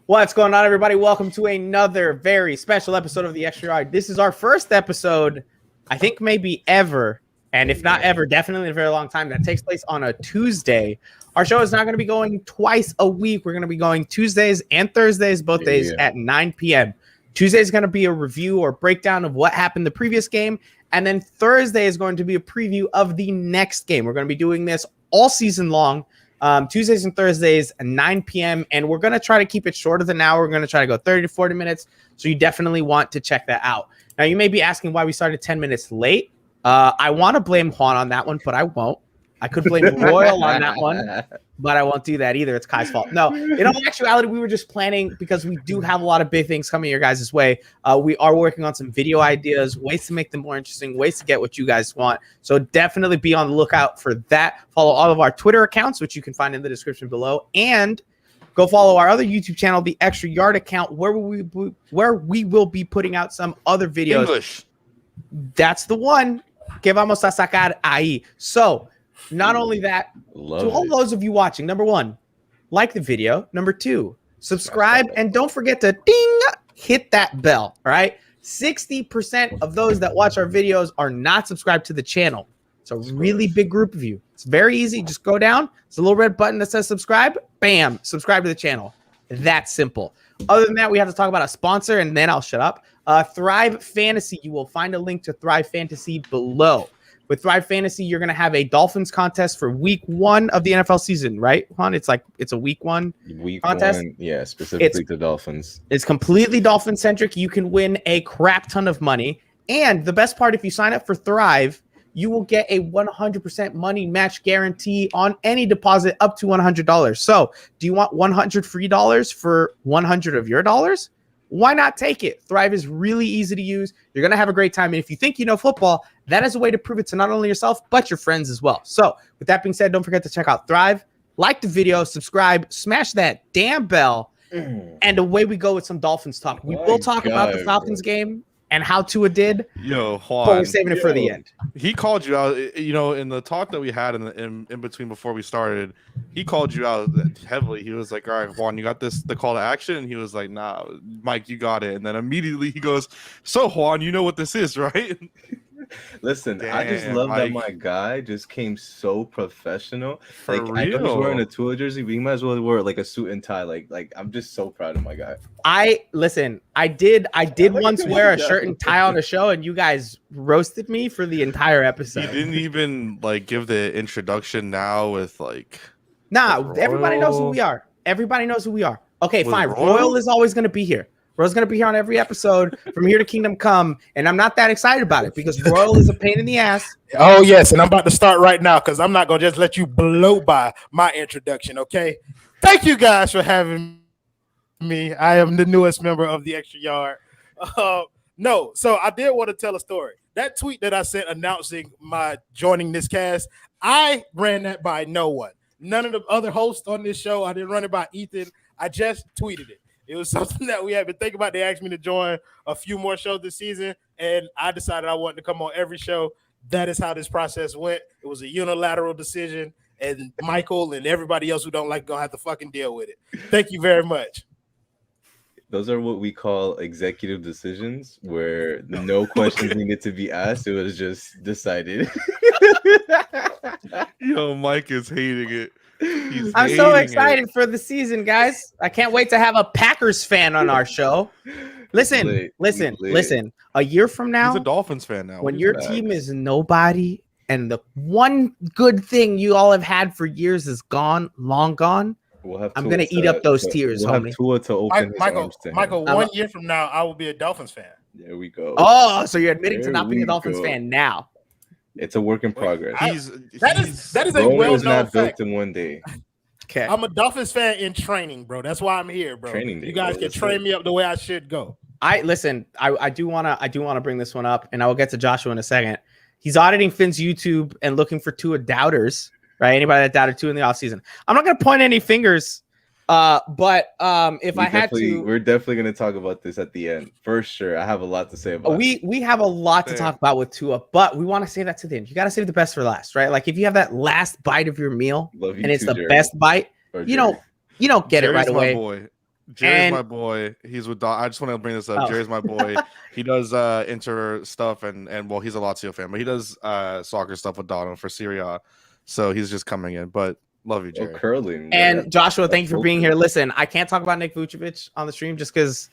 What's going on, everybody? Welcome to another very special episode of the Extra Yard. This is our first episode, I think maybe ever, and if not ever, definitely in a very long time, that takes place on a Tuesday. Our show is not going to be going twice a week. We're going to be going Tuesdays and Thursdays, both days at 9 p.m. Tuesday is going to be a review or breakdown of what happened the previous game, and then Thursday is going to be a preview of the next game. We're going to be doing this all season long. Tuesdays and Thursdays at 9 p.m. And we're going to try to keep it shorter than an hour. We're going to try to go 30 to 40 minutes. So you definitely want to check that out. Now, you may be asking why we started 10 minutes late. I want to blame Juan on that one, but I won't. I could blame Royal on that one, but I won't do that either. It's Kai's fault. No, in all actuality, we were just planning because we do have a lot of big things coming your guys' way. We are working on some video ideas, ways to make them more interesting, ways to get what you guys want. So definitely be on the lookout for that. Follow all of our Twitter accounts, which you can find in the description below, and go follow our other YouTube channel, the Extra Yard account, where we will be putting out some other videos. English. That's the one. Que vamos a sacar ahí. So, not only that, to all those of you watching, number one, like the video. Number two, subscribe. And don't forget to hit that bell. All right. 60% of those that watch our videos are not subscribed to the channel. It's a really big group of you. It's very easy. Just go down. It's a little red button that says subscribe. Bam. Subscribe to the channel. That simple. Other than that, we have to talk about a sponsor, and then I'll shut up. Thrive Fantasy. You will find a link to Thrive Fantasy below. With Thrive Fantasy, you're going to have a Dolphins contest for week 1 of the NFL season, right, Juan? It's a week 1 contest. Yeah, specifically to Dolphins. It's completely Dolphin-centric. You can win a crap ton of money. And the best part, if you sign up for Thrive, you will get a 100% money match guarantee on any deposit up to $100. So do you want 100 free dollars for 100 of your dollars? Why not take it? Thrive is really easy to use. You're going to have a great time. And if you think you know football, that is a way to prove it to not only yourself, but your friends as well. So with that being said, don't forget to check out Thrive. Like the video, subscribe, smash that damn bell, and away we go with some Dolphins talk. We will talk about the Falcons game and how Tua did. Yo, Juan. But we're saving it for the end. He called you out, in the talk that we had in between before we started. He called you out heavily. He was like, "All right, Juan, you got the call to action?" And he was like, "Nah, Mike, you got it." And then immediately he goes, "So, Juan, you know what this is, right?" Listen, Damn, I just love that Mike. my guy just came so professional. For like, I know he's real. wearing a Tua jersey, but he might as well wear like a suit and tie. Like I'm just so proud of my guy. I did once wear a shirt and tie on a show, and you guys roasted me for the entire He episode. didn't even give the introduction now with Nah, everybody knows who Royal. we are. Everybody knows who we are. Okay, Was fine. Royal? Royal is always going to be here. Royal's going to be here on every episode from here to Kingdom Come, and I'm not that excited about it because Royal is a pain in the ass. Oh, yes, and I'm about to start right now because I'm not going to just let you blow by my introduction, okay? Thank you guys for having me. I am the newest member of the Extra Yard. So I did want to tell a story. That tweet that I sent announcing my joining this cast, I ran that by no one. None of the other hosts on this show. I didn't run it by Ethan. I just tweeted it. It was something that we had been thinking about. They asked me to join a few more shows this season, and I decided I wanted to come on every show. That is how this process went. It was a unilateral decision, and Michael and everybody else who don't like gonna have to fucking deal with it. Thank you very much. Those are what we call executive decisions, where no questions needed to be asked. It was just decided. Yo, Mike is hating it. I'm so excited for the season, guys. I can't wait to have a Packers fan on our show. Listen. A year from now, He's a Dolphins fan now. when your team is nobody and the one good thing you all have had for years is gone, long gone, We'll have I'm Tua going to eat up those tears, We'll have homie. Tua to open his arms to him. Michael, 1 year from now, I will be a Dolphins fan. There we go. Oh, so you're admitting to There not being a we Dolphins go. fan now. It's a work in progress. That is a Rome was well-known not built fact. in one day. Okay. I'm a Dolphins fan in training, bro. That's why I'm here, bro. Training day, You guys bro. can train me up the way I should go. I do want to bring this one up, and I will get to Joshua in a second. He's auditing Finn's YouTube and looking for Tua doubters, right? Anybody that doubted Tua in the offseason. I'm not going to point any fingers, but if I had to, we're definitely going to talk about this at the end for sure. I have a lot to say about it. we have a lot to talk about with Tua, but we want to save that to the end. You got to save the best for last, right? Like if you have that last bite of your meal Love you and it's too, the Jerry. best bite, Or you Jerry. don't get it right Jerry's my away. boy. Jerry's And- my boy. He's with. I just want to bring this up. Oh. Jerry's my boy. He does inter stuff and well, he's a Lazio fan, but he does soccer stuff with Donald for Serie A. So he's just coming in. But love you, Oh, Jerry. curling. And Joshua, thank you for That's being okay. here. Listen, I can't talk about Nick Vucevic on the stream just because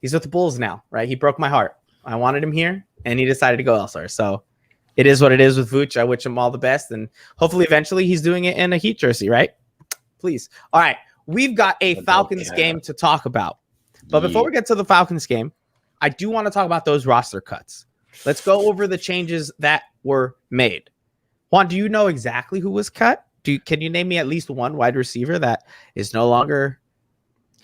he's with the Bulls now, right? He broke my heart. I wanted him here, and he decided to go elsewhere. So it is what it is with Vooch. I wish him all the best, and hopefully eventually he's doing it in a Heat jersey, right? Please. All right, we've got a Falcons game to talk about. But before we get to the Falcons game, I do want to talk about those roster cuts. Let's go over the changes that were made. Juan, do you know exactly who was cut? Can you name me at least one wide receiver that is no longer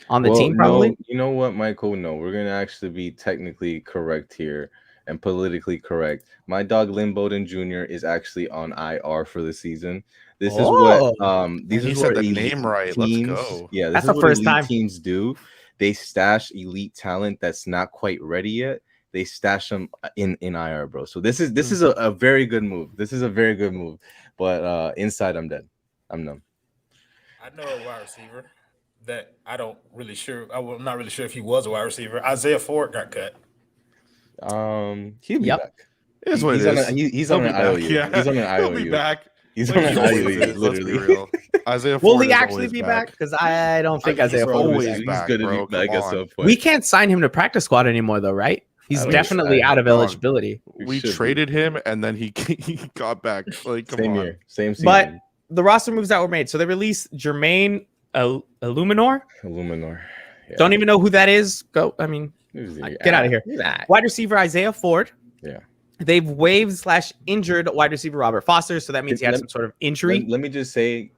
on the team? Probably. No, you know what, Michael? No, we're gonna actually be technically correct here and politically correct. My dog Lynn Bowden Jr. is actually on IR for the season. This is what these He is said what the elite name right. teams, Let's go. Yeah, this That's is the what first elite time teams do. They stash elite talent that's not quite ready yet. They stash them in IR, bro. So this is a very good move. This is a very good move. But inside, I'm dead. I'm numb. I know a wide receiver that I'm not really sure if he was a wide receiver. Isaiah Ford got cut. He'll be back. It is what He's it on is. he's on an IOU. Yeah. He's on an He'll be IOU. back. He's Like on an he always IOU. is, let's be Literally. real. Isaiah Will Ford he is actually always be back? Because I don't think Isaiah Ford always will be He's back. back, gonna bro. be back Come at on. some point. We can't sign him to practice squad anymore, though, right? He's I wish definitely I- out of Wrong. eligibility. We should be. traded him and then he got back. Like, come Same on. year, same season. But the roster moves that were made. So they released Jermaine Illuminor. Illuminor. Yeah. Don't even know who that is. Go. I mean, get out of here. Nah. Wide receiver Isaiah Ford. Yeah. They've waived / injured wide receiver Robert Foster. So that means he had Let- some sort of injury. Let me just say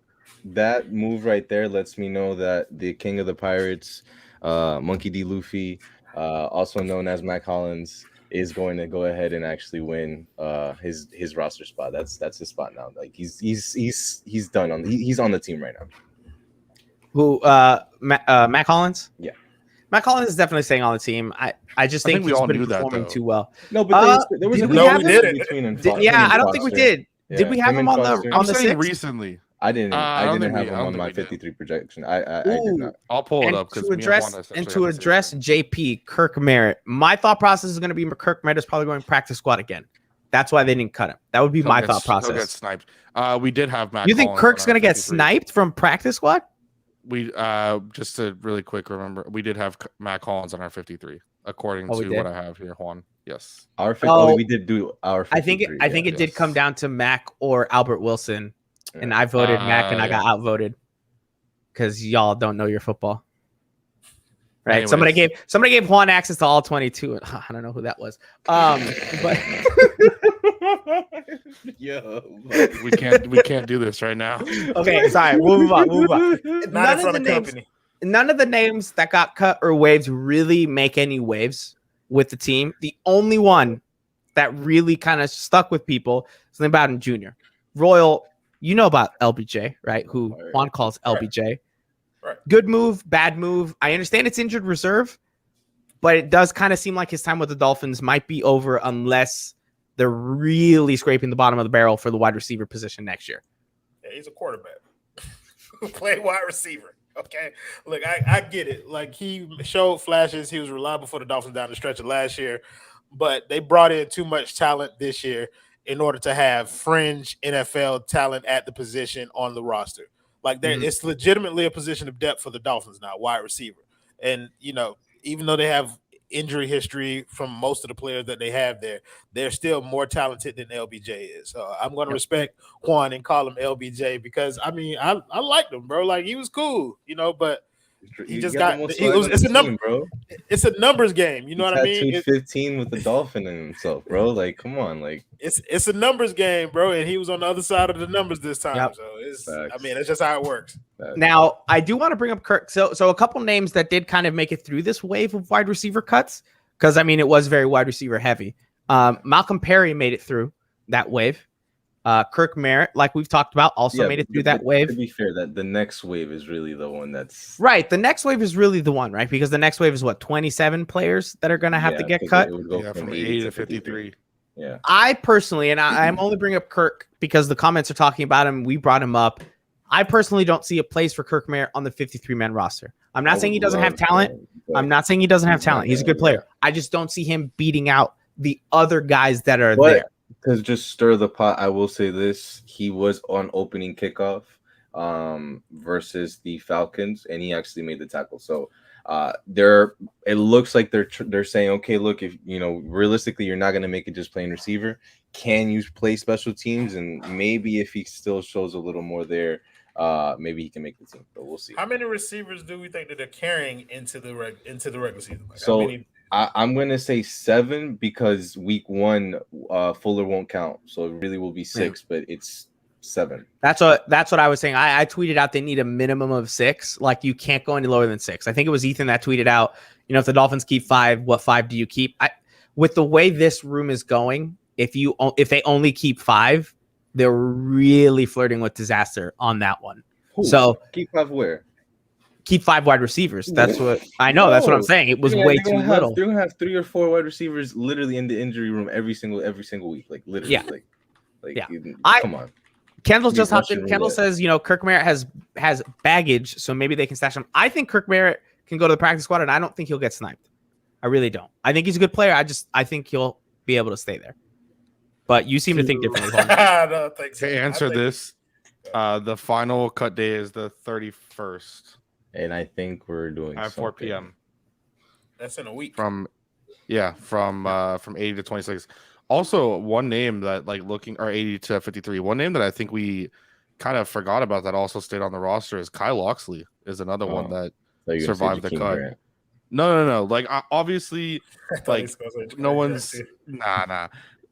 that move right there lets me know that the king of the pirates, Monkey D. Luffy, also known as Mac Hollins, is going to go ahead and actually win his roster spot. That's his spot now. Like he's done on he's on the team right now. Who? Mac Hollins. Yeah. Mac Hollins is definitely staying on the team. I just I think think we he's all been knew that, performing though. too well. No, but there was did a we good have difference him? between him. Yeah, I don't think we did. Yeah, Did we have him on the Foster. on I'm the saying 6? recently. I didn't. I I don't didn't think have we- him I on don't my think we did. 53 projection. I did Ooh. not. I'll pull it And up because to address JP Kirk Merritt, my thought process is going to be Kirk Merritt is probably going to practice squad again. That's why they didn't cut him. That would be my thought He'll get process. sniped. We did have Matt. You think Collins Kirk's on our going to get 53. sniped from practice squad? We just to really quick remember, we did have Matt Collins on our 53, according Oh, we to did? what I have here. Juan, yes. Our Oh, we did do our. I think 53, it did come down to Mac or Albert Wilson, and I voted Mac, and I got outvoted because y'all don't know your football. Right? Anyways. Somebody gave Juan access to all 22. I don't know who that was. But Yo, we can't do this right now. okay, sorry. We'll move on. Not in front of company. None of the names that got cut or waived really make any waves with the team. The only one that really kind of stuck with people is Lynn Bowden Jr. Royal, you know about LBJ, right? Who Juan calls LBJ. Right. Good move, bad move. I understand it's injured reserve, but it does kind of seem like his time with the Dolphins might be over unless they're really scraping the bottom of the barrel for the wide receiver position next year. Yeah, he's a quarterback who played wide receiver. Okay, look, I get it. Like he showed flashes. He was reliable for the Dolphins down the stretch of last year, but they brought in too much talent this year in order to have fringe NFL talent at the position on the roster. Like it's legitimately a position of depth for the Dolphins now, wide receiver. And even though they have injury history from most of the players that they have there, they're still more talented than LBJ is. So I'm going to respect Juan and call him LBJ because I liked him, bro. Like he was cool, but he just got it's a number, bro. It's a numbers game. You know what I mean? 15 with the Dolphin in himself, bro. Like, come on, like it's a numbers game, bro. And he was on the other side of the numbers this time. Yep. So it's Facts. that's just how it works. Now, I do want to bring up Kirk. So a couple names that did kind of make it through this wave of wide receiver cuts, because it was very wide receiver heavy. Malcolm Perry made it through that wave. Kirk Merritt, like we've talked about, also made it through that wave. To be fair, that the next wave is really the one that's right. The next wave is really the one, right? Because the next wave is 27 players that are going to have to get cut. It would go From 80 to 53. Yeah. I personally, and I'm only bringing up Kirk because the comments are talking about him. We brought him up. I personally don't see a place for Kirk Merritt on the 53-man roster. I'm not saying he doesn't have talent. I'm not saying he doesn't have talent. He's a good player. I just don't see him beating out the other guys that are there. To just stir the pot, I will say this: he was on opening kickoff versus the Falcons, and he actually made the tackle. So it looks like they're saying, okay, look, if realistically you're not going to make it just playing receiver, can you play special teams? And maybe if he still shows a little more there, maybe he can make the team. But we'll see. How many receivers do we think that they're carrying into the regular season? I'm going to say 7 because week 1 Fuller won't count, so it really will be 6, but it's 7. That's what I was saying. I tweeted out they need a minimum of 6. Like, you can't go any lower than 6. I think it was Ethan that tweeted out, if the Dolphins keep 5, what 5 do you keep? With the way this room is going, if they only keep 5, they're really flirting with disaster on that one. So keep 5 where? Keep 5 wide receivers. That's what I know. That's what I'm saying. It was way too little. They're gonna have 3 or 4 wide receivers literally in the injury room every single week. Like literally. Yeah. Come on. Kendall just hopped in. Kendall says, Kirk Merritt has baggage, so maybe they can stash him. I think Kirk Merritt can go to the practice squad, and I don't think he'll get sniped. I really don't. I think he's a good player. I think he'll be able to stay there. But you seem to think differently. To answer this, the final cut day is the 31st. And I think we're doing at 4 p.m. That's in a week. From 80 to 26. Also, one name that or 80 to 53. One name that I think we kind of forgot about that also stayed on the roster is Kyle Loxley is another one that survived the cut. Grant. No. Obviously, no one's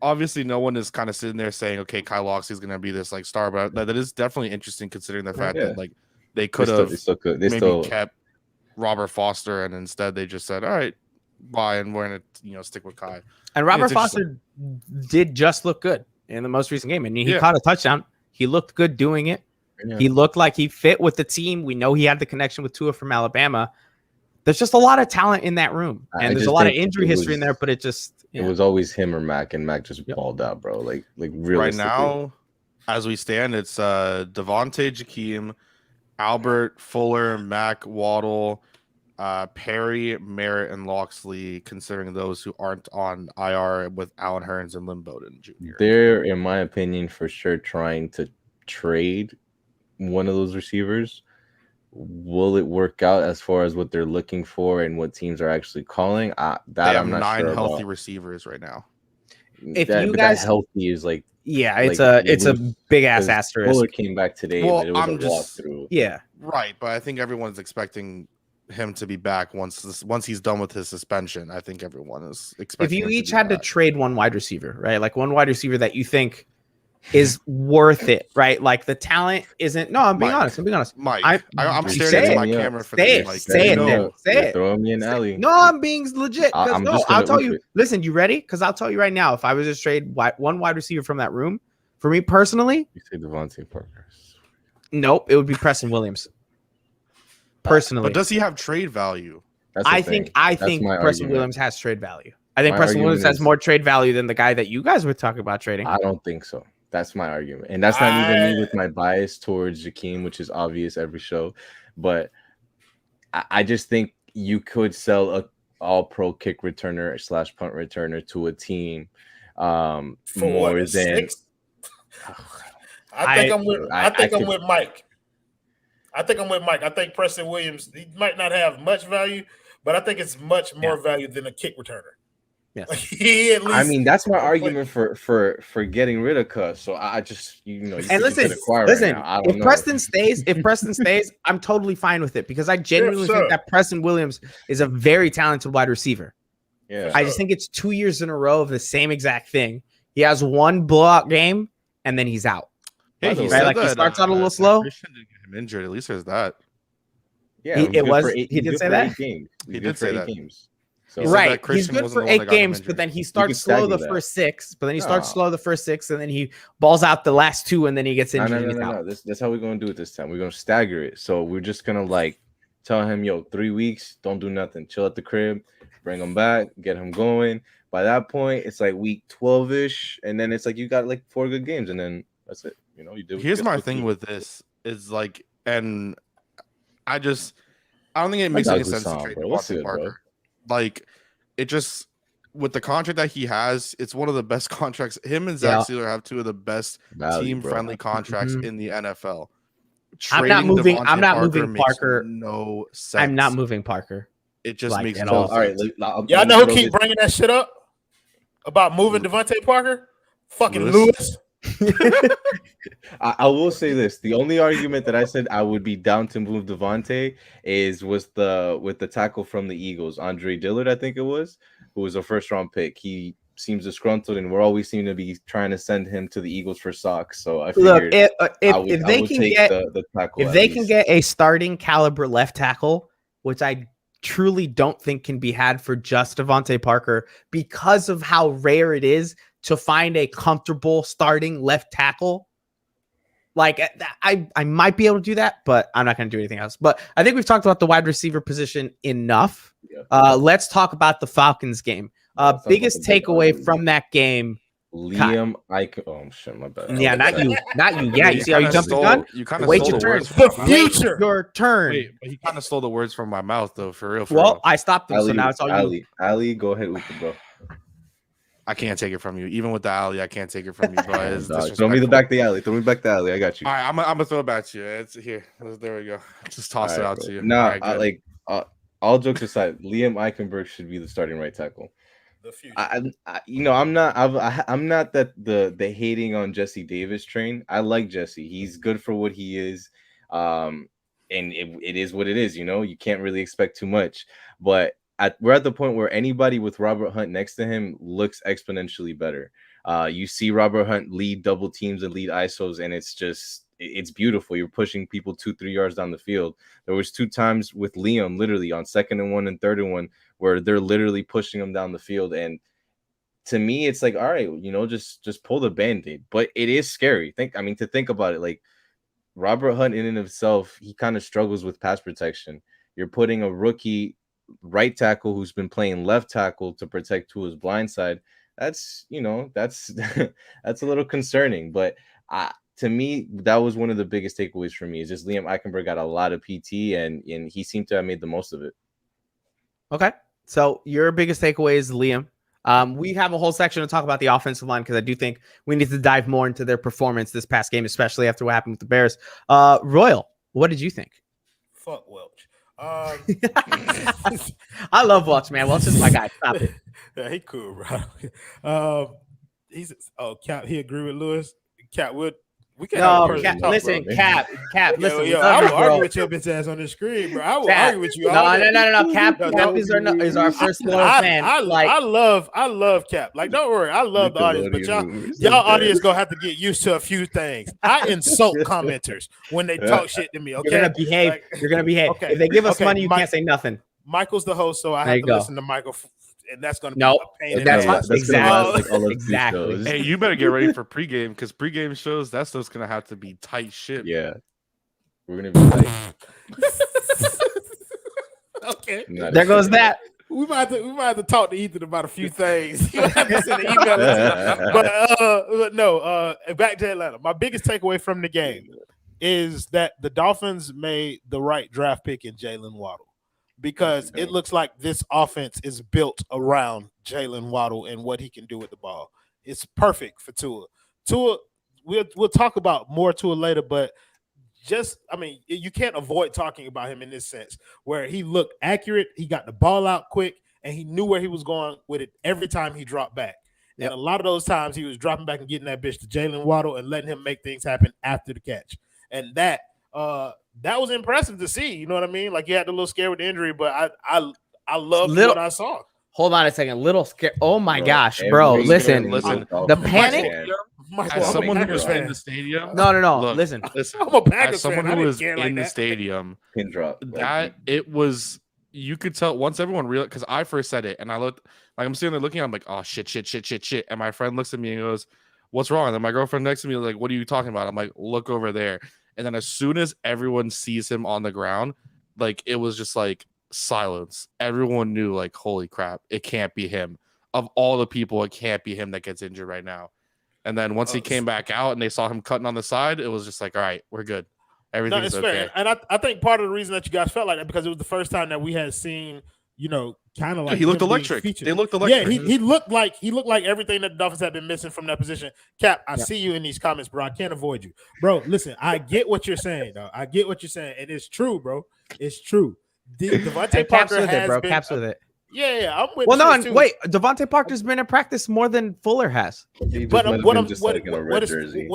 Obviously, no one is kind of sitting there saying, "Okay, Kyle Loxley is going to be this star," but that is definitely interesting considering the fact that they could have kept Robert Foster, and instead they just said, "All right, bye," and we're gonna stick with Kai. And Robert Foster did just look good in the most recent game. I mean, he caught a touchdown. He looked good doing it. Yeah. He looked like he fit with the team. We know he had the connection with Tua from Alabama. There's just a lot of talent in that room, and there's a lot of injury history in there. But it was always him or Mac, and Mac just balled out, bro. Like really. Right now, as we stand, it's Devontae, Jakeem, Albert, Fuller, Mac, Waddle, Perry, Merritt, and Loxley, considering those who aren't on IR with Allen Hurns and Lynn Bowden Jr. They're, in my opinion, for sure trying to trade one of those receivers. Will it work out as far as what they're looking for and what teams are actually calling? I'm not 9 sure healthy about. receivers right now. If you guys healthy is it's a big ass asterisk. Fuller came back today, but it was a walkthrough. Yeah, right. But I think everyone's expecting him to be back once he's done with his suspension. I think everyone is expecting. If you each had to trade one wide receiver, right? Like one wide receiver that you think is worth it, right? Like the talent isn't. No, I'm being honest. Mike, I'm staring into my camera for this. Say it. Throw me an alley. No, I'm being legit. I'll tell you. Listen, you ready? Because I'll tell you right now. If I was to trade one wide receiver from that room, for me personally, you say Devontae Parker. Nope, it would be Preston Williams. Personally, but does he have trade value? I think Preston Williams has trade value. I think Preston Williams has more trade value than the guy that you guys were talking about trading. I don't think so. That's my argument. And that's not even me with my bias towards Jakeem, which is obvious every show. But I just think you could sell a all-pro kick returner / punt returner to a team more than. I think I'm with Mike. I think Preston Williams, he might not have much value, but I think it's much more value than a kick returner. Yes. That's my argument for getting rid of Cuss. So I just and listen. If Preston stays, I'm totally fine with it because I genuinely think that Preston Williams is a very talented wide receiver. Yeah, I just think it's 2 years in a row of the same exact thing. He has one blowout game and then he's out. Hey, he starts out a little slow. Christian didn't get him injured. At least there's that. Yeah, he did say that. He did say that. Games. So, right, he's good for 8 games, but then he starts slow the first 6. But then he starts slow the first 6, and then he balls out the last 2, and then he gets injured. No. That's how we're gonna do it this time. We're gonna stagger it. So we're just gonna tell him, 3 weeks, don't do nothing, chill at the crib, bring him back, get him going. By that point, it's week 12-ish, and then it's you got 4 good games, and then that's it. You do. Here's my thing with this. is like, and I don't think it makes any sense to trade Devontae Parker. Like, it just, with the contract that he has, it's one of the best contracts. Him and Zach Sealer have two of the best team-friendly contracts in the NFL. I'm not moving Parker. No sense. I'm not moving Parker. It just makes no sense. All right, y'all know who keep bringing that shit up about moving Devontae Parker? Fucking Lewis. I will say this: the only argument that I said I would be down to move Devontae was with the tackle from the Eagles, Andre Dillard, I think it was, who was a first-round pick. He seems disgruntled, and we're always seem to be trying to send him to the Eagles for socks. So I figured if they can get a starting caliber left tackle, which I truly don't think can be had for just Devontae Parker, because of how rare it is to find a comfortable starting left tackle. Like, I might be able to do that, but I'm not going to do anything else. But I think we've talked about the wide receiver position enough. Let's talk about the Falcons game. Biggest takeaway from that game. Liam Ike. Oh shit, my bad. Yeah, not you. Yeah, you see how you jumped the gun? You kind of wait your turn. The future. Your turn. Wait, but he kind of stole the words from my mouth, though. For real. Well, I stopped him, so now it's all you. Ali, go ahead with it, bro. I can't take it from you. Even with the alley, I can't take it from you, bro. Throw me back the alley. Throw me back the alley. I got you. All right, I'm gonna throw it back to you. It's here. There we go. Just toss it out to you. No, all jokes aside, Liam Eichenberg should be the starting right tackle. The future. I'm not that the hating on Jesse Davis train. I like Jesse. He's good for what he is. And it is what it is. You can't really expect too much. But we're at the point where anybody with Robert Hunt next to him looks exponentially better. You see Robert Hunt lead double teams and lead ISOs, and it's beautiful. You're pushing people 2-3 yards down the field. There was 2 times with Liam, literally on 2nd and 1 and 3rd and 1, where they're literally pushing him down the field. And to me, it's like, all right, just pull the Band-Aid. But it is scary. To think about it, like Robert Hunt in and of himself, he kind of struggles with pass protection. You're putting a rookie right tackle who's been playing left tackle to protect Tua's blind side. That's that's a little concerning. But to me, that was one of the biggest takeaways for me. Is just Liam Eichenberg got a lot of PT, and he seemed to have made the most of it. Okay, so your biggest takeaway is Liam. We have a whole section to talk about the offensive line because I do think we need to dive more into their performance this past game, especially after what happened with the Bears. Royal, what did you think? Fuck Welch. I love Welch, man. Welch is my guy. Stop it. Yeah, he cool, bro. Cap. He agree with Lewis. Cap would. We can't. Cap, listen, Cap. Listen, I will argue with your bitch ass on the screen, bro. I will argue with you. No. Cap is our first loyal fan. I love Cap. Like, don't worry, I love the audience, but y'all audience gonna have to get used to a few things. I insult commenters when they talk shit to me. Okay, you're gonna behave. You're gonna behave. Okay. If they give us money, you can't say nothing. Michael's the host, so I have to listen to Michael. And that's going to be a pain in the ass. Exactly. Hey, you better get ready for pregame because pregame shows, that stuff's going to have to be tight shit. Yeah. We're going to be tight. Okay. There goes that. We might have to talk to Ethan about a few things. You have to send an email. But no, back to Atlanta. My biggest takeaway from the game is that the Dolphins made the right draft pick in Jalen Waddle. Because it looks like this offense is built around Jalen Waddle and what he can do with the ball. It's perfect for Tua. We'll talk about more Tua later, but you can't avoid talking about him in this sense where he looked accurate, he got the ball out quick, and he knew where he was going with it every time he dropped back. Yep. And a lot of those times he was dropping back and getting that bitch to Jalen Waddle and letting him make things happen after the catch. And that was impressive to see. You know what I mean? Like, you had a little scared with the injury, but I loved what I saw. Hold on a second. Little scared. Oh my gosh, bro. Listen. The panic. As someone who was in the stadium. No. Look, listen. I'm a Packers as someone fan. who was in the stadium, pin drop. It was. You could tell once everyone realized, because I first said it, and I looked like I'm sitting there looking. I'm like, oh shit. And my friend looks at me and goes, "What's wrong?" And then my girlfriend next to me was like, "What are you talking about?" I'm like, "Look over there." And then as soon as everyone sees him on the ground, like, it was just like silence. Everyone knew, like, holy crap, it can't be him. Of all the people, it can't be him that gets injured right now. And then once he came back out and they saw him cutting on the side, it was just like, all right, we're good. Everything's it's okay. fair. And I think part of the reason that you guys felt like that because it was the first time that we had seen, kind of like he looked him being electric. featured. They looked electric. Yeah, he looked like everything that the Dolphins had been missing from that position. Cap, I see you in these comments, bro. I can't avoid you, bro. Listen, I get what you're saying, though. I get what you're saying, and it's true, bro. It's true. Devontae Parker with has it, bro. been, Caps with it. Yeah, I'm with. Well, no, and too. wait. Devontae Parker's been in practice more than Fuller has. But what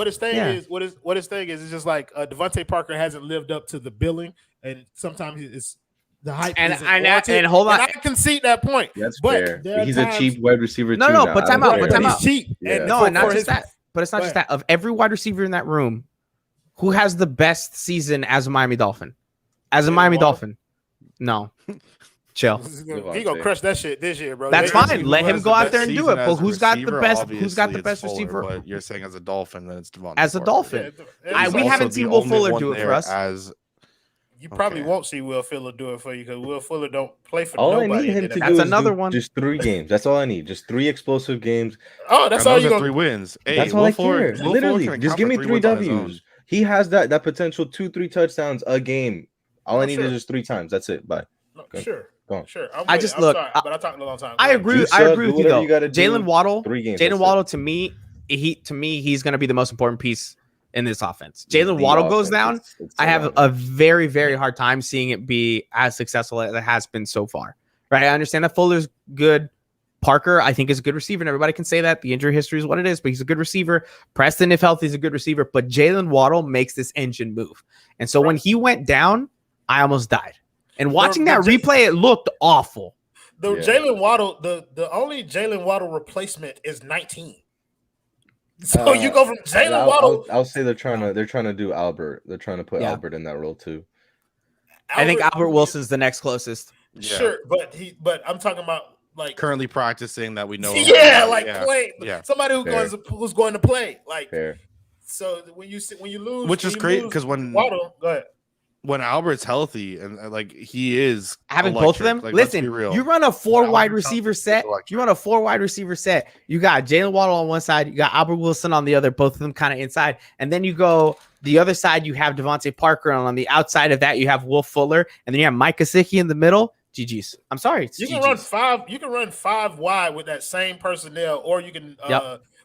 his thing Yeah. is, what his thing is just like Devontae Parker hasn't lived up to the billing, and sometimes it's the hype. And isn't I warranted, and hold on. and I concede that point. That's but fair. there are He's times- a cheap wide receiver. No, too no, now. but I time don't out, but care. time out. He's cheap. Yeah. And No, for- and not for just his- that. But it's not Go just ahead. that. Of every wide receiver in that room, who has the best season as a Miami Dolphin? As a Jalen Miami Waddle? Dolphin? No. Chill. He gonna crush that shit this year, bro. That's They- fine. Let him go out there and do it. But who's got the best? Who's got the best Fuller, receiver But you're saying as a Dolphin, then it's Devontae as a Parker. Dolphin? Yeah, We also haven't the seen Will only Fuller one do it for there us. As You probably Okay. won't see Will Fuller do it for you because Will Fuller don't play for All I nobody. need him in to the That's do NFL. is another do one. just 3 games. That's all I need. Just 3 explosive games. Oh, that's and all those you are gonna 3 wins. Hey, That's all Will I Fuller- care. Will Fuller Literally, can just account give for me 3 3 wins on his own. Ws. He has that potential 2-3 touchdowns a game. All I need sure. is just 3 times. That's it. Bye. No, Go. sure. Go on. Sure. I just look. Sorry, but I talked a long time. I agree. Juice I up, agree do with you whatever though. you gotta do. Jalen Waddle. 3 games. Jalen that's Waddle it. to me, he's going to be the most important piece in this offense. The Jalen Waddle goes offense, down. it's I have around a him. very, very hard time seeing it be as successful as it has been so far. Right? I understand that Fuller's good. Parker, I think, is a good receiver, and everybody can say that. The injury history is what it is, but he's a good receiver. Preston, if healthy, is a good receiver. But Jalen Waddle makes this engine move. And so when he went down, I almost died. And watching that replay, it looked awful. The Yeah. Jalen Waddle, the only Jalen Waddle replacement is 19. So you go from Jalen Waddle. I'll say they're trying to do Albert. They're trying to put Yeah. Albert in that role too. I think Albert Wilson's the next closest. Yeah. Sure, but I'm talking about like Currently practicing that we know. yeah, of. like Yeah. play Yeah. somebody who's going to play like. Fair. So when you lose, Which is great because when Waddle, go ahead. Albert's healthy and like he is Having both of them, electric. Like, let's be listen, real. you run a 4 Albert's wide healthy, receiver he's set. electric. You run a 4 wide receiver set. You got Jalen Waddle on one side. You got Albert Wilson on the other, both of them kind of inside. And then you go the other side, you have Devontae Parker. And on the outside of that, you have Will Fuller. And then you have Mike Gesicki in the middle. GG's. I'm sorry. It's You can GG's. run 5. You can run 5 wide with that same personnel, or you can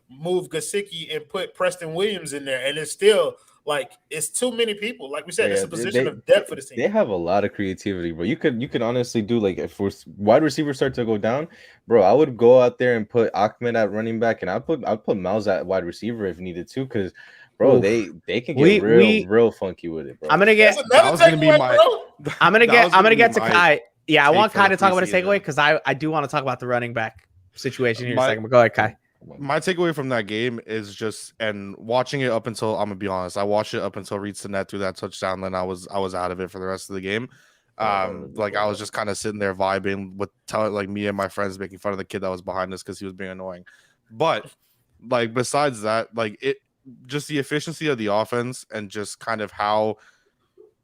move Gesicki and put Preston Williams in there, and it's still like it's too many people. Like we said, it's a position of depth for the team. They have a lot of creativity, bro. You could honestly do like if wide receivers start to go down, bro. I would go out there and put Ahmed at running back, and I'd put Miles at wide receiver if needed to, because bro, Oof. they can get real funky with it, bro. I'm gonna get. That's That another was gonna be takeaway, my- bro. I'm gonna That was get be to my Kai. Yeah, I take want for Kai the to talk about his preseason. takeaway because I do want to talk about the running back situation here in a My- second. But go ahead, Kai. My takeaway from that game is just and watching it up until I'm gonna be honest, I watched it up until Reed Sinet threw that touchdown, then I was out of it for the rest of the game. Like I was just kind of sitting there vibing with like me and my friends making fun of the kid that was behind us because he was being annoying. But like besides that, like it just the efficiency of the offense and just kind of how,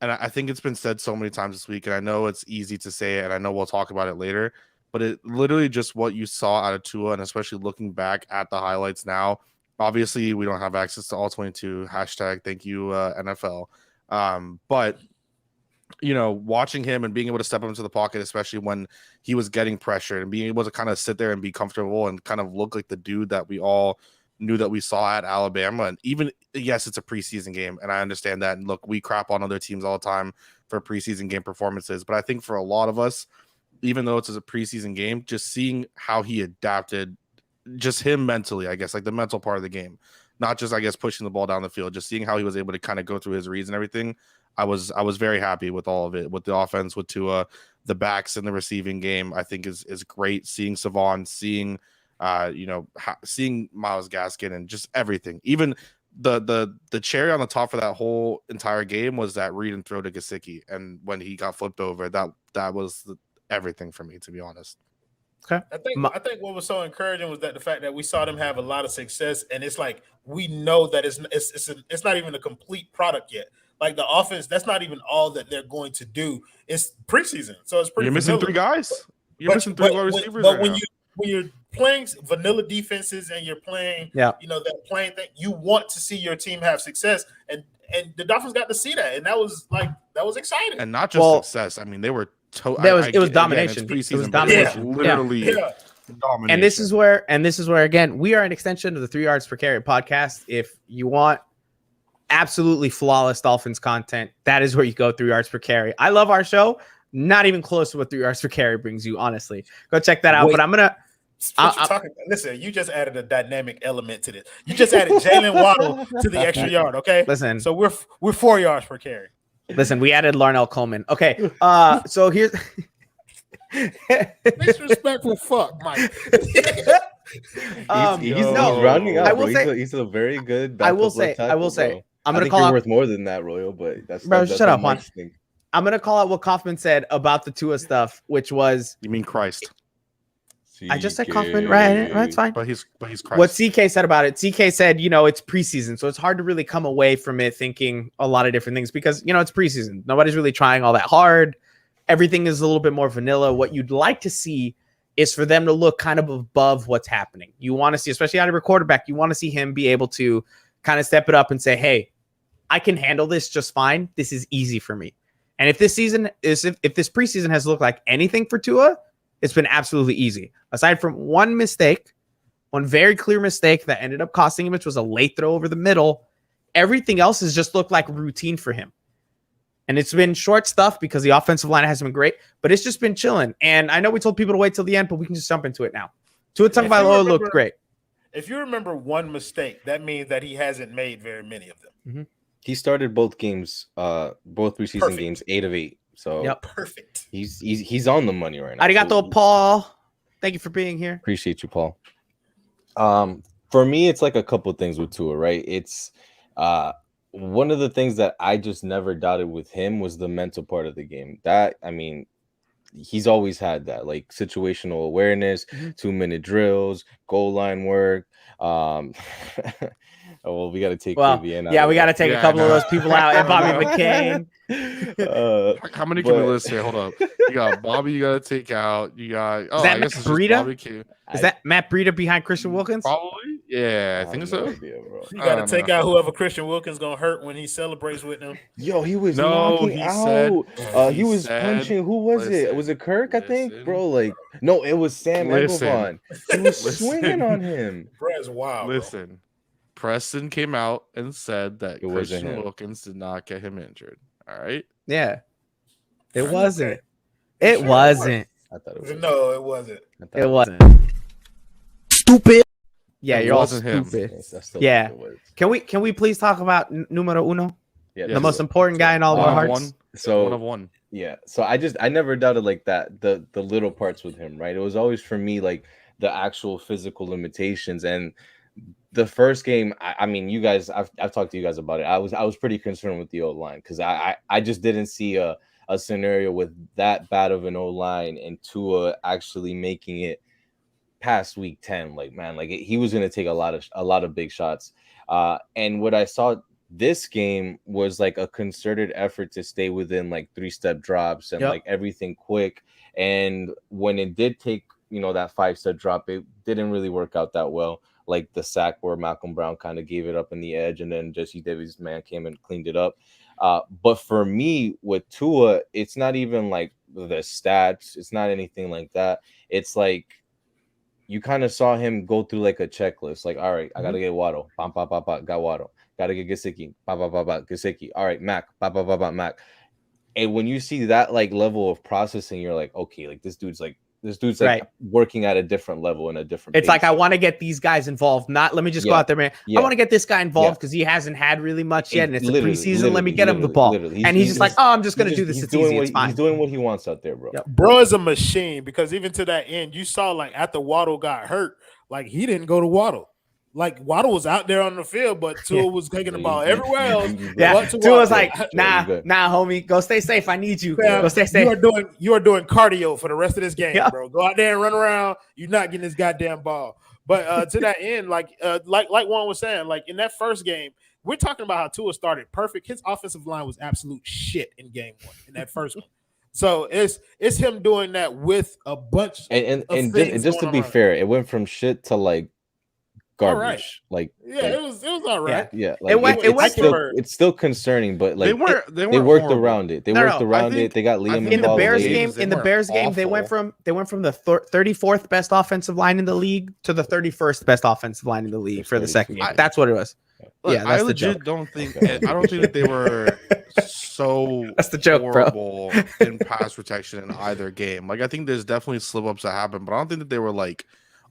and I think it's been said so many times this week, and I know it's easy to say it, and I know we'll talk about it later, but it literally just what you saw out of Tua, and especially looking back at the highlights now. Obviously, we don't have access to all 22. Hashtag thank you, NFL. But you know, watching him and being able to step up into the pocket, especially when he was getting pressured, and being able to kind of sit there and be comfortable and kind of look like the dude that we all knew that we saw at Alabama. And even yes, it's a preseason game, and I understand that. And look, we crap on other teams all the time for preseason game performances, but I think for a lot of us, even though it's a preseason game, just seeing how he adapted, just him mentally, I guess, like the mental part of the game, not just, I guess, pushing the ball down the field, just seeing how he was able to kind of go through his reads and everything. I was very happy with all of it, with the offense, with Tua, the backs in the receiving game. I think is great. Seeing Savon, seeing seeing Myles Gaskin, and just everything. Even the cherry on the top for that whole entire game was that read and throw to Gesicki, and when he got flipped over, that was everything for me, to be honest. Okay. I think what was so encouraging was that the fact that we saw them have a lot of success, and it's like we know that it's not even a complete product yet. Like the offense, that's not even all that they're going to do. It's preseason, so it's pretty. You're missing vanilla. 3 guys. You're missing 3 wide receivers. But right when now. you're playing vanilla defenses and you're playing, that playing thing, you want to see your team have success. And and the Dolphins got to see that, and that was exciting. And not just success. I mean, they were. It was domination. Again, it's it was preseason, domination. Literally. Yeah. Domination. And this is where again we are an extension of the 3 yards per carry podcast. If you want absolutely flawless Dolphins content, that is where you go. 3 yards per carry. I love our show. Not even close to what 3 yards per carry brings you. Honestly, go check that out. Wait. But I'm gonna. Listen, you just added a dynamic element to this. You just added Jalen Waddle to the extra yard. Okay. Listen. So we're 4 yards per carry. Listen, we added Larnell Coleman. Okay. So here's. Disrespectful fuck, Mike. He's rounding up. I will say he's a very good. I will say. Bro. I'm gonna think call you're out. worth more than that, Royal. But that's Shut up, Juan. Mike's thing. I'm gonna call out what Kaufman said about the Tua stuff, which was. You mean Christ? I just said Kaufman, right? It's fine. But he's Christ. What CK said about it, CK said, it's preseason, so it's hard to really come away from it thinking a lot of different things because, it's preseason. Nobody's really trying all that hard. Everything is a little bit more vanilla. What you'd like to see is for them to look kind of above what's happening. You want to see, especially out of your quarterback, you want to see him be able to kind of step it up and say, hey, I can handle this just fine. This is easy for me. And if this preseason has looked like anything for Tua, it's been absolutely easy. Aside from one very clear mistake that ended up costing him, which was a late throw over the middle, everything else has just looked like routine for him. And it's been short stuff because the offensive line hasn't been great, but it's just been chilling. And I know we told people to wait till the end, but we can just jump into it now. Tua Tagovailoa looked great. If you remember one mistake, that means that he hasn't made very many of them. Mm-hmm. He started both games, both preseason games, 8 of 8. So perfect. He's on the money right now. Arigato, Paul. Thank you for being here. Appreciate you, Paul. For me, it's like a couple things with Tua, right? It's one of the things that I just never doubted with him was the mental part of the game. He's always had that, like situational awareness, 2-minute drills, goal line work. Well, we got to take KBN out. Yeah, we got to take a couple of those people out and Bobby McCain. How many can we list here? Hold up. You got Bobby you got to take out. You got Is that Matt Breida? Is that Matt Breida behind Christian Wilkins? Probably. Yeah, I think so. Idea, you got to take out whoever Christian Wilkins going to hurt when he celebrates with them. Yo, he was knocking out. He was punching. Who was it? Was it Kirk, I think? Bro, no, it was Sam Engelvon. He was swinging on him. Bro, it's wild. Listen. Preston came out and said that Christian Wilkins did not get him injured. All right. Yeah. It wasn't. It wasn't. I thought it was. No, it wasn't. It wasn't. Stupid. Yeah, you're all stupid. Yeah. Can we please talk about numero uno? Yeah. The most important guy in all of our hearts. So one of one. Yeah. So I never doubted like that the little parts with him, right? It was always for me like the actual physical limitations. And the first game, I mean, you guys, I've talked to you guys about it. I was pretty concerned with the O-line because I just didn't see a scenario with that bad of an O-line and Tua actually making it past week 10. Like, man, he was going to take a lot of big shots. And what I saw this game was like a concerted effort to stay within like 3-step drops and like everything quick. And when it did take, that 5-step drop, it didn't really work out that well. Like the sack where Malcolm Brown kind of gave it up in the edge and then Jesse Davis' man came and cleaned it up. But for me with Tua, it's not even like the stats. It's not anything like that. It's like you kind of saw him go through like a checklist. Like, all right, I got to get Waddle. Bam, bam, bam, bam, got Waddle. Got to get Gesicki. Bam, bam, bam, bam, Gesicki. All right, Mac. Bam, bam, bam, bam, Mac. And when you see that like level of processing, you're like, okay, like this dude's like working at a different level and a different It's pace. like I want to get these guys involved. Not let me just go out there, man. I want to get this guy involved because he hasn't had really much yet, and it's a preseason. Let me get him the ball. And he's just like, oh, I'm just gonna do this. It's easy. It's fine. He's doing what he wants out there, bro. Yep. Bro is a machine because even to that end, you saw like after Waddle got hurt, like he didn't go to Waddle. Like Waddle was out there on the field, but Tua was taking the ball everywhere else. Yeah, Tua was like, nah, homie, go stay safe. I need you. Go stay safe. You are doing cardio for the rest of this game, bro. Go out there and run around. You're not getting this goddamn ball. But to that end, like Juan was saying, like in that first game, we're talking about how Tua started perfect. His offensive line was absolute shit in game 1 in that first one. So it's him doing that with a bunch and just to be fair, it went from shit to like garbage. Like it was all right. Yeah, it's still concerning, but like they worked around it. They worked around it. They got Liam in the Bears late. game. In the Bears game, they went from the 34th best offensive line in the league to the 31st best offensive line in the league for the second game. That's what it was. Look, yeah, that's I legit don't think that they were so that's the joke, horrible in pass protection in either game. Like I think there's definitely slip ups that happen, but I don't think that they were like.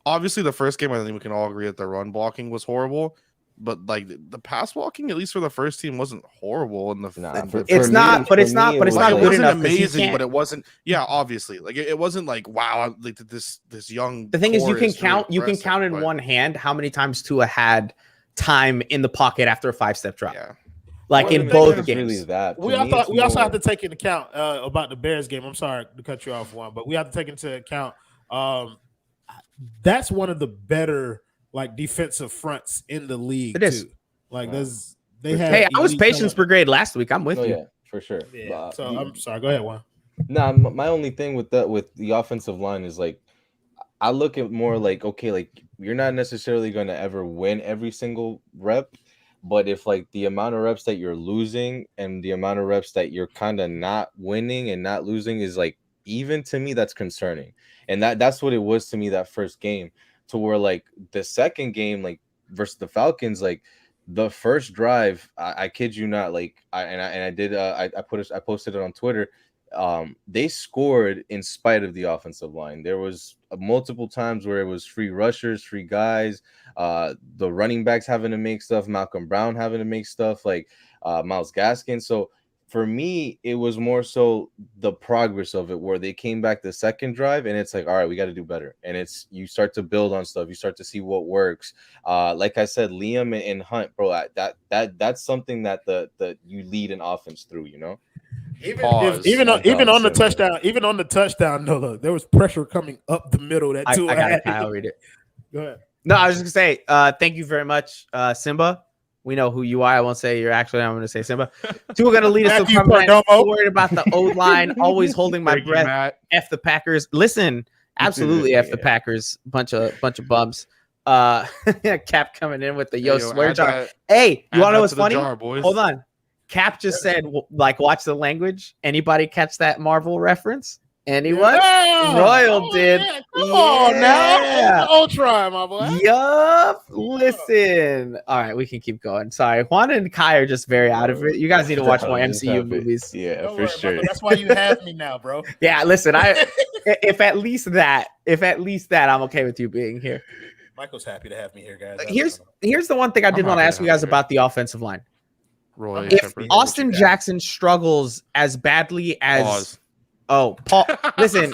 Obviously, the first game, I think we can all agree that the run blocking was horrible, but like the pass blocking, at least for the first team, wasn't horrible. In the it's not good enough. It wasn't amazing, but it wasn't. Yeah, obviously, like it wasn't like wow, like this young. The thing is, you can count in one hand how many times Tua had time in the pocket after a 5-step drop. Yeah. Like in both games. We also have to take into account about the Bears game. I'm sorry to cut you off, Juan, but we have to take into account. That's one of the better like defensive fronts in the league. It is. Too. Like I was Patience Brigade last week. I'm with you. Yeah, for sure. Yeah. So I'm sorry. Go ahead, Juan. Nah, my only thing with the offensive line is like I look at more like okay, like you're not necessarily going to ever win every single rep, but if like the amount of reps that you're losing and the amount of reps that you're kind of not winning and not losing is like even, to me that's concerning. And that's what it was to me that first game, to where like the second game, like versus the Falcons, like the first drive, I kid you not, like I posted it on Twitter. They scored in spite of the offensive line. There was multiple times where it was free rushers, free guys, the running backs having to make stuff, Malcolm Brown having to make stuff, like Myles Gaskin. So for me, it was more so the progress of it, where they came back the second drive and it's like, all right, we got to do better. And it's, you start to build on stuff. You start to see what works. Like I said, Liam and Hunt, bro, that's something that you lead an offense through, you know? Even on the touchdown, no, look, there was pressure coming up the middle. That too. I'll read it. Go ahead. No, I was just gonna say, thank you very much, Simba. We know who you are. I won't say you're actually. I'm going to say Simba. Two are going to lead us to the worried about the O line. Always holding my breath. F the Packers. Listen, absolutely F the Packers. Bunch of bums. Cap coming in with the swear jar. Hey, you want to know what's funny? Hold on. Cap just said, like, watch the language. Anybody catch that Marvel reference? Anyone? Yeah. Royal did. Yeah. Come on now. Ultron, my boy. Yup. Listen. All right, we can keep going. Sorry. Juan and Kai are just very out of it. You guys need to watch more MCU movies. Yeah, for sure. That's why you have me now, bro. Yeah, listen, if at least that, I'm okay with you being here. Michael's happy to have me here, guys. Here's the one thing I did want to ask you guys about the offensive line. If Austin Jackson struggles as badly as Oh, Paul, listen,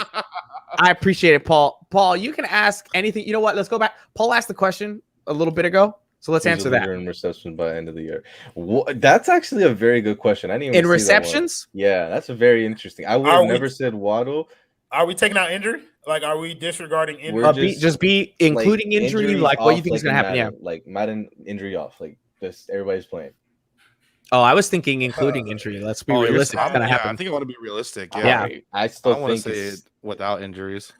I appreciate it, Paul. Paul, you can ask anything. You know what? Let's go back. Paul asked the question a little bit ago, so let's answer that. In reception by the end of the year. That's actually a very good question. I didn't even in receptions. Yeah, that's a very interesting. I would have never said Waddle. Are we taking out injury? Like, are we disregarding injury? Just be including like, injury. Like, what do you think is going to happen? Madden, like Madden injury off. Like, just everybody's playing. Oh, I was thinking including injury. Let's be realistic. It's gonna happen. I think I want to be realistic. Yeah. I still want to say it without injuries.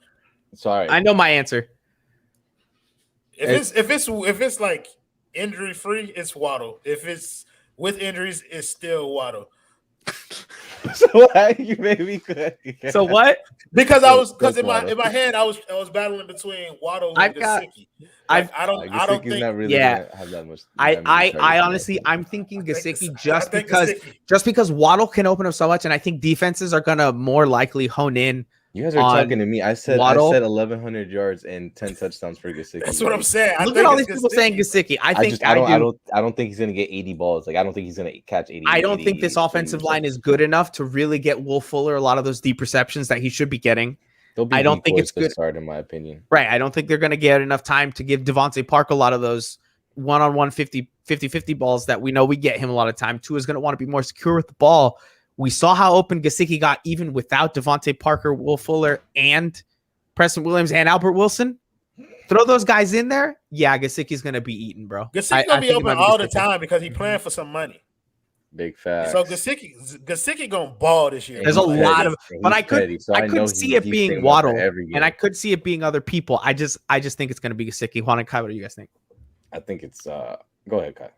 Sorry, I know my answer. If it's like injury free, it's Waddle. If it's with injuries, it's still Waddle. So why you made me good? So what? Because in my head I was battling between Waddle and Gesicki. I don't think not really have that much. I honestly I'm thinking Gesicki just because Waddle can open up so much, and I think defenses are gonna more likely hone in. You guys are talking to me. I said 1,100 yards and 10 touchdowns for Gesicki. That's what I'm saying. Look at all these people saying Gesicki. I don't think he's gonna get 80 balls. Like I don't think he's gonna catch 80. I don't think this offensive line is good enough to really get Will Fuller a lot of those deep receptions that he should be getting. I don't think it's good. Start, in my opinion. Right. I don't think they're gonna get enough time to give Devontae Park a lot of those one-on-one 50-50 balls that we know we get him a lot of time. Tua is gonna want to be more secure with the ball. We saw how open Gesicki got even without Devontae Parker, Will Fuller, and Preston Williams and Albert Wilson. Throw those guys in there. Yeah, Gesicki's going to be eaten, bro. Gesicki's going to be open all the time because he's playing for some money. Big facts. So Gesicki going to ball this year. There's a lot of – but I could see it being Waddle, and I could see it being other people. I just think it's going to be Gesicki. Juan and Kai, what do you guys think? I think it's go ahead, Kai.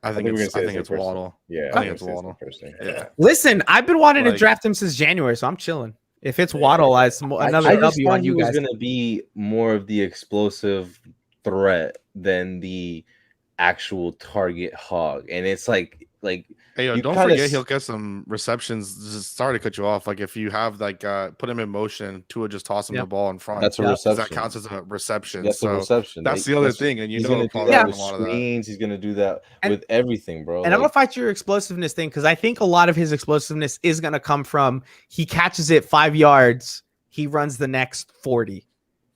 I think it's Waddle. Yeah, I think it's Waddle. Yeah. Listen, I've been wanting to Like- draft him since January, so I'm chilling. If it's Waddle, it's another I just W thought on you he was guys. going to be more of the explosive threat than the actual target hog, and it's like Hey, you don't kinda forget he'll get some receptions. Just sorry to cut you off. Like if you have put him in motion, Tua just toss him the ball in front. that's a 'cause reception. That counts as a reception. That's a so reception. that's the other thing, and he's gonna do probably that a with lot of that. screens. He's gonna do that with everything, bro. And I'm gonna fight your explosiveness thing because I think a lot of his explosiveness is gonna come from he catches it 5 yards, he runs the next 40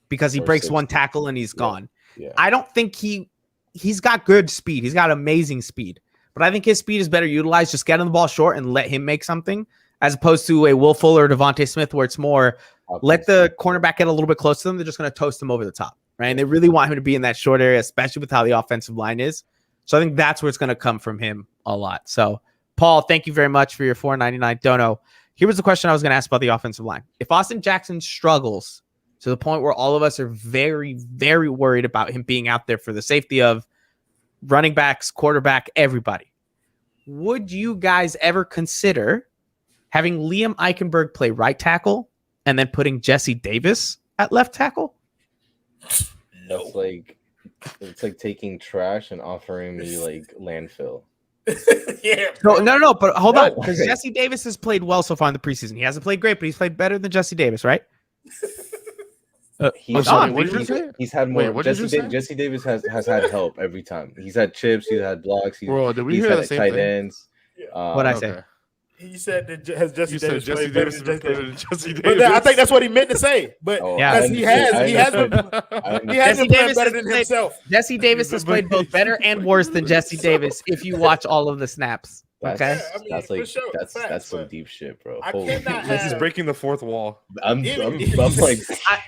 because he Or breaks 60. one tackle and he's gone. Yeah. I don't think he's got good speed. He's got amazing speed, but I think his speed is better utilized. Just get him the ball short and let him make something, as opposed to a Will Fuller or Devontae Smith, where it's more let the cornerback get a little bit close to them. They're just gonna toast him over the top, right? And they really want him to be in that short area, especially with how the offensive line is. So I think that's where it's gonna come from him a lot. So Paul, thank you very much for your $4.99 dono. Here was the question I was gonna ask about the offensive line. If Austin Jackson struggles to the point where all of us are very, very worried about him being out there for the safety of running backs, quarterback, everybody, would you guys ever consider having Liam Eichenberg play right tackle and then putting Jesse Davis at left tackle? No. It's like taking trash and offering me like landfill. Yeah. No, but hold on, because Okay. Jesse Davis has played well so far in the preseason. He hasn't played great, but he's played better than Jesse Davis, right? He's Don, what did you say? He's had Wait, more. what did you say? Jesse Davis has had help every time. He's had chips. He's had blocks. Bro, did we he's hear the had same tight thing? ends. What'd I say? Okay. He said that has Jesse You said Davis Jesse played better Davis than is Jesse better Davis. than Jesse But Davis. I think that's what he meant to say. But Yeah. because he has been Jesse playing Davis better has than played- himself. Jesse Davis has played both better and worse than Jesse Davis if you watch all of the snaps. Okay. I mean, That's for like sure, that's facts, some but deep shit, bro. I Holy cannot shit. This is have- breaking the fourth wall. I'm like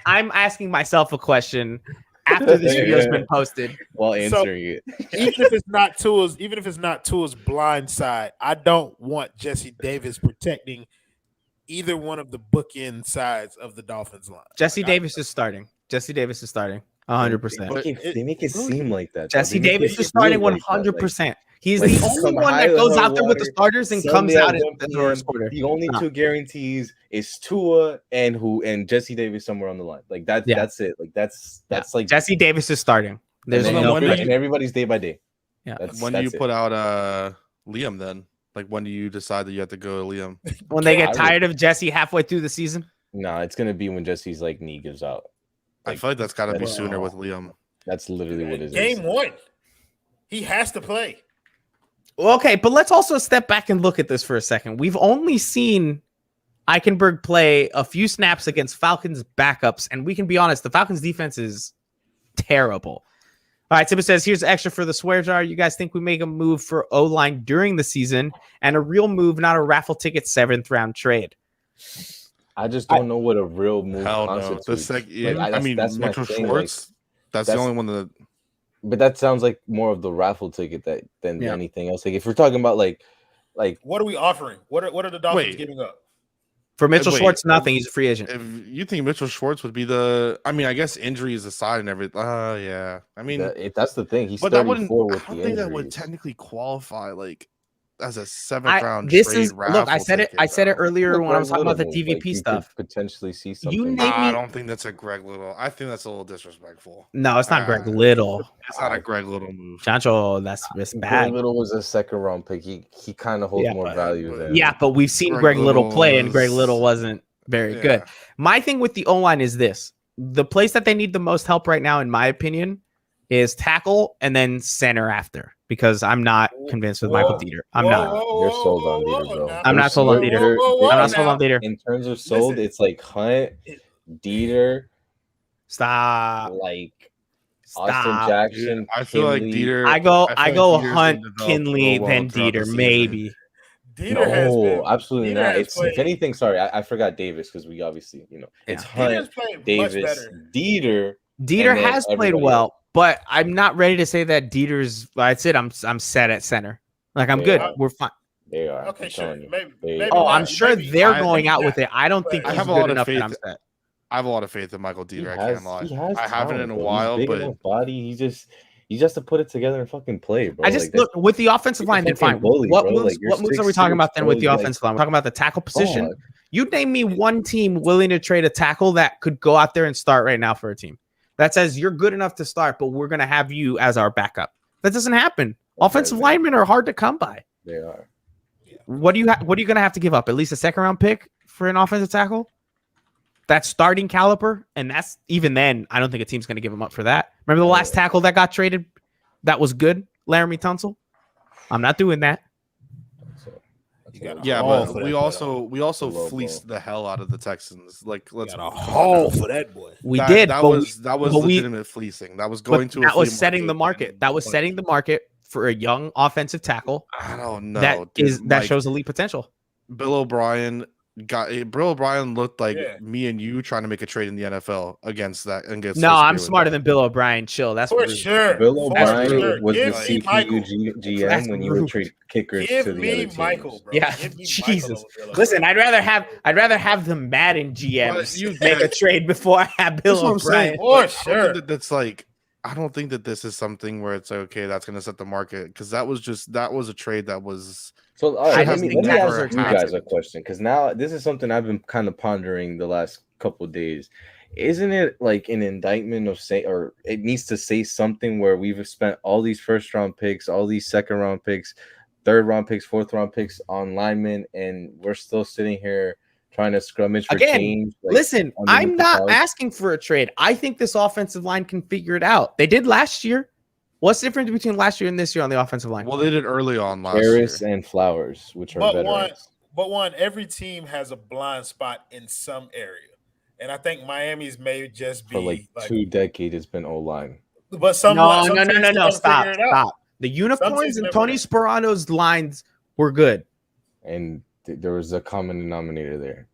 I'm asking myself a question after this video's been posted. while answering it. even if it's not Tua's blind side, I don't want Jesse Davis protecting either one of the bookend sides of the Dolphins line. Jesse Davis is starting. 100%. They make it seem like that. though. Jesse They make Davis it is starting feel like that, 100%. He's like, the come only one high that or goes low out there with the water, starters and comes Sunday out at as 1 the p.m., first quarter. The only two guarantees is Tua and Jesse Davis somewhere on the line. Like that's it. Like that's like Jesse Davis is starting. There's and, no when do and everybody's day by day. Yeah. When do you that's it. put out Liam then? Like when do you decide that you have to go Liam? when they I get would- tired of Jesse halfway through the season. Nah, it's gonna be when Jesse's like knee gives out. I feel like that's got to be that's- sooner with Liam. That's literally what it is. Game one, he has to play. Well, okay, but let's also step back and look at this for a second. We've only seen Eichenberg play a few snaps against Falcons backups, and we can be honest, the Falcons defense is terrible. All right, Tibbet says, here's extra for the swear jar. You guys think we make a move for O-line during the season and a real move, not a raffle ticket 7th round trade? I just don't know what a real move Hell no. constitutes. I mean, that's my Mitchell thing, Schwartz. That's the that's- only one that. But that sounds like more of the raffle ticket than Yeah. anything else. Like if we're talking about like What are we offering? What are the Dolphins Wait. giving up? For Mitchell Wait, Schwartz, nothing. He's a free agent. If you think Mitchell Schwartz would be I mean, I guess injuries aside and everything. Yeah. I mean, that's the thing. He's but that wouldn't. 34 I with don't the think that would injuries. technically qualify like as a 7th round. This trade is look. I raffle said it. ticket, I said it though. earlier when I was Greg talking about the Little move, DVP you stuff. could potentially see something. name I me- don't think that's a Greg Little. I think that's a little disrespectful. No, it's not Greg Little. It's not a Greg Little move. Jancho, that's Greg bad. Little was a 2nd round pick. He kind of holds Yeah, more but- value than Yeah, but we've seen Greg Greg Little Little play, and Greg was- Little wasn't very good. Yeah. My thing with the O-line is this. The place that they need the most help right now, in my opinion, is tackle and then center after, because I'm not convinced with Michael Dieter. I'm not. You're sold on Dieter, bro. I'm not sold on Dieter. I'm not sold on Dieter. In terms of sold, Listen. it's like Hunt, Dieter, Stop. like Stop. Austin Jackson. I feel like Kinley. Dieter. I go feel Hunt, Dieter's gonna develop Kinley, real well then throughout the Dieter, season. maybe. Dieter has No, been, absolutely Dieter not. has It's played- if anything. Sorry, I forgot Davis because we obviously it's Dieter's Hunt, playing much Davis, better. Dieter. Dieter And then has played everybody well, else. but I'm not ready to say that Dieter's. That's it. I'm set at center. Like I'm They good. are. We're fine. They are. Okay, I'm sure. telling you. Maybe, They maybe are. Oh, not. I'm sure Maybe- they're I- going out maybe with it. I don't think I he's have a good lot of enough that faith- I'm set. I have a lot of faith in Michael Dieter. I can't lie. He has I haven't in talent, a bro. He's while, big but enough body. He just has to put it together and fucking play, bro. I just look with the offensive line. Then fine. Bully, what bro. moves? What moves are we talking about then with the offensive line? We're talking about the tackle position. Fuck. You name me one team willing to trade a tackle that could go out there and start right now for a team that says you're good enough to start, but we're gonna have you as our backup. That doesn't happen. Offensive linemen are hard to come by. They are. What are you going to have to give up? At least a second round pick for an offensive tackle? That's starting caliber, and that's even then. I don't think a team's going to give him up for that. Remember the last tackle that got traded? That was good, Laramie Tunsil. I'm not doing that. Yeah, but we also fleeced the hell out of the Texans. Like, let's got a haul for that boy. We did. That was legitimate fleecing. That was going to. That was setting the market. That was setting the market for a young offensive tackle. I don't know. That shows elite potential. Bill O'Brien looked like me and you trying to make a trade in the NFL against that. No, I'm smarter than Bill O'Brien. Chill. That's for sure. Bill O'Brien was Give the me Michael. CPU GM when you would trade kickers Give to the me other Michael, teams. bro. Yeah, Give me Jesus. Michael. Listen, I'd rather have the Madden GMs make a trade before I have Bill O'Brien. For sure. That's like, I don't think that this is something where it's like, okay, that's going to set the market, because that was a trade that was. So all right, let me ask never you guys a question, because now this is something I've been kind of pondering the last couple of days. Isn't it like an indictment of or it needs to say something where we've spent all these first round picks, all these second round picks, third round picks, fourth round picks on linemen, and we're still sitting here trying to scrummage for change. Like, listen, I'm not asking for a trade. I think this offensive line can figure it out. They did last year. What's the difference between last year and this year on the offensive line? Well, they did early on last Harris year. and Flowers, which are veterans. But every team has a blind spot in some area. And I think Miami's may just be for like 2 decades. It's been O-line. But no. Stop. The unicorns and Tony Sperano's lines were good. And there was a common denominator there.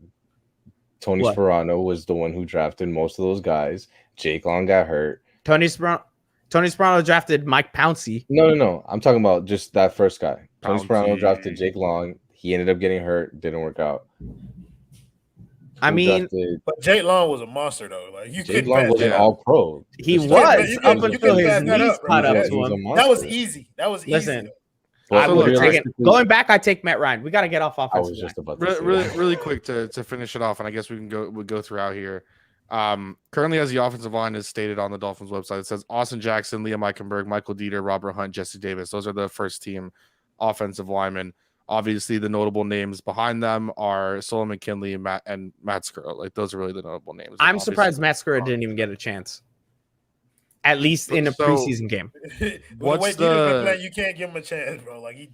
Tony Sperano was the one who drafted most of those guys. Jake Long got hurt. Tony Sperano drafted Mike Pouncey. No. I'm talking about just that first guy. Tony Sperano drafted Jake Long. He ended up getting hurt. Didn't work out. But Jake Long was a monster though. Like Jake Long was an all-pro. He was up until his knees caught up to him. That was easy. Listen, going back, I take Matt Ryan. We got to get off offensive. I was just about to say really quick to finish it off, and I guess we'll go throughout here. Currently, as the offensive line is stated on the Dolphins website, it says Austin Jackson, Liam Eichenberg, Michael Dieter, Robert Hunt, Jesse Davis. Those are the first team offensive linemen. Obviously, the notable names behind them are Solomon Kinley and Matt Skura. Like, those are really the notable names. I'm surprised Matt Skura didn't even get a chance, at least in a preseason game. What's the you can't give him a chance, bro? Like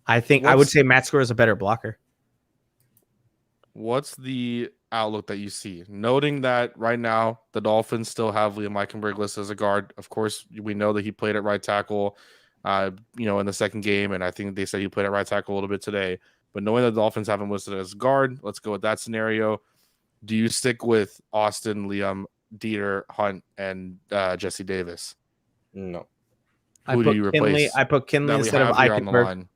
I would say Matt Skura is a better blocker. What's the outlook that you see, noting that right now the Dolphins still have Liam Eichenberg listed as a guard? Of course, we know that he played at right tackle. In the second game, and I think they said he played at right tackle a little bit today. But knowing that the Dolphins have him listed as guard, let's go with that scenario. Do you stick with Austin, Liam, Dieter, Hunt, and Jesse Davis? No. Who do you replace? I put Kinley instead of Eichenberg.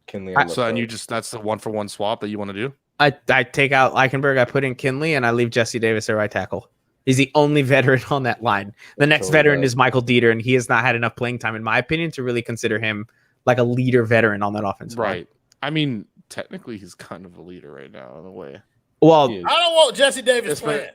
Kinley. And that's the 1-for-1 swap that you want to do? I take out Eichenberg, I put in Kinley, and I leave Jesse Davis at right tackle. He's the only veteran on that line. The next veteran is Michael Dieter, and he has not had enough playing time, in my opinion, to really consider him like a leader veteran on that offense. Right. I mean, technically, he's kind of a leader right now in a way. Well, I don't want Jesse Davis playing.